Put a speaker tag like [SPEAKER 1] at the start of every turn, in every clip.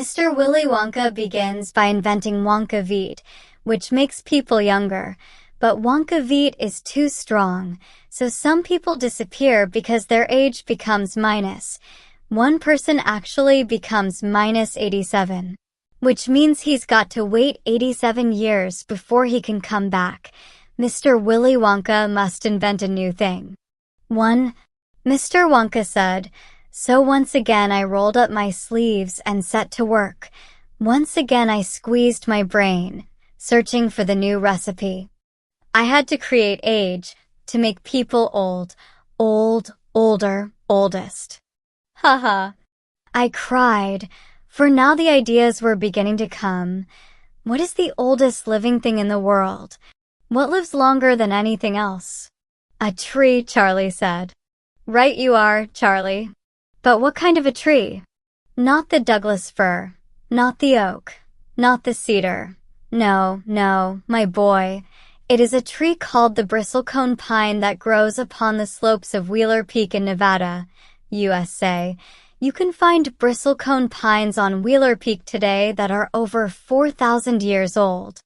[SPEAKER 1] Mr. Willy Wonka begins by inventing Wonka Vita, which makes people younger. But Wonka Vita is too strong, so some people disappear because their age becomes minus. One person actually becomes minus 87, which means he's got to wait 87 years before he can come back. Mr. Willy Wonka must invent a new thing. 1. Mr. Wonka said, "So once again I rolled up my sleeves and set to work. Once again I squeezed my brain, searching for the new recipe. I had to create age, to make people old, older, oldest." Haha. I cried, for now the ideas were beginning to come. What is the oldest living thing in the world? What lives longer than anything else? "A tree," Charlie said. "Right you are, Charlie. But what kind of a tree?" "Not the Douglas fir, not the oak, not the cedar. No, my boy. It is a tree called the bristlecone pine that grows upon the slopes of Wheeler Peak in Nevada, USA. You can find bristlecone pines on Wheeler Peak today that are over 4,000 years old.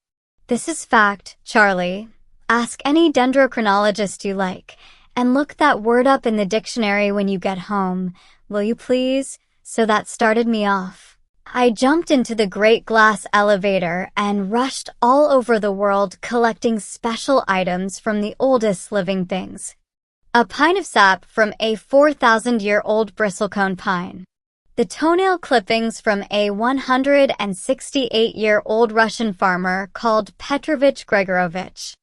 [SPEAKER 1] This is fact, Charlie. Ask any dendrochronologist you like, and look that word up in the dictionary when you get home. Will you please? So that started me off. I jumped into the great glass elevator and rushed all over the world collecting special items from the oldest living things. A pint of sap from a 4,000-year-old bristlecone pine. The toenail clippings from a 168-year-old Russian farmer called Petrovich Gregorovich.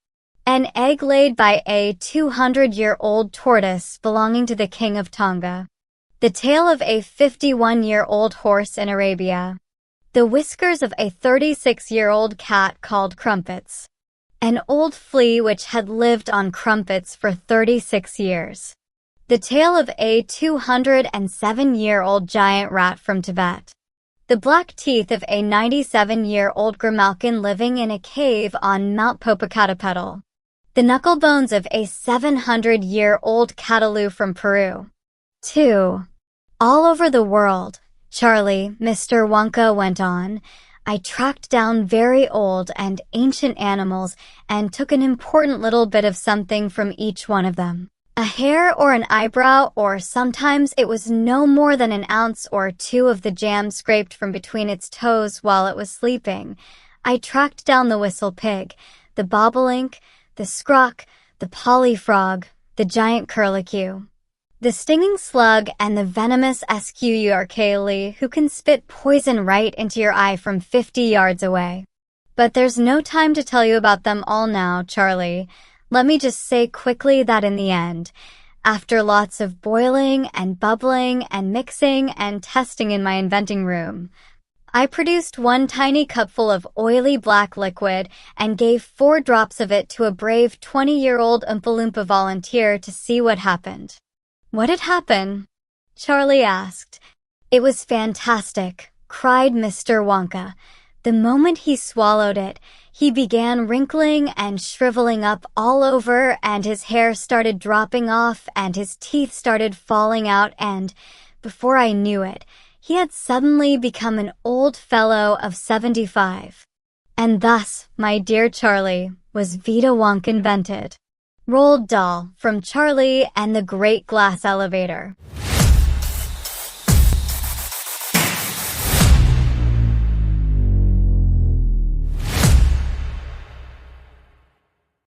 [SPEAKER 1] An egg laid by a 200-year-old tortoise belonging to the king of Tonga. The tail of a 51-year-old horse in Arabia. The whiskers of a 36-year-old cat called Crumpets. An old flea which had lived on crumpets for 36 years. The tail of a 207-year-old giant rat from Tibet. The black teeth of a 97-year-old grimalkin living in a cave on Mount Popocatépetl. The knuckle bones of a 700-year-old cataloo from Peru. 2. All over the world, Charlie, Mr. Wonka went on, I tracked down very old and ancient animals and took an important little bit of something from each one of them. A hair or an eyebrow, or sometimes it was no more than an ounce or two of the jam scraped from between its toes while it was sleeping. I tracked down the whistle pig, the bobolink, the scrock, the polyfrog, the giant curlicue. The stinging slug and the venomous squirrel who can spit poison right into your eye from 50 yards away. But there's no time to tell you about them all now, Charlie. Let me just say quickly that in the end, after lots of boiling and bubbling and mixing and testing in my inventing room, I produced one tiny cupful of oily black liquid and gave 4 drops of it to a brave 20-year-old Oompa Loompa volunteer to see what happened. What had happened? Charlie asked. It was fantastic, cried Mr. Wonka. The moment he swallowed it, he began wrinkling and shriveling up all over, and his hair started dropping off, and his teeth started falling out, and, before I knew it, he had suddenly become an old fellow of 75. And thus, my dear Charlie, was Vita-Wonk invented. Roald Dahl from Charlie and the Great Glass Elevator.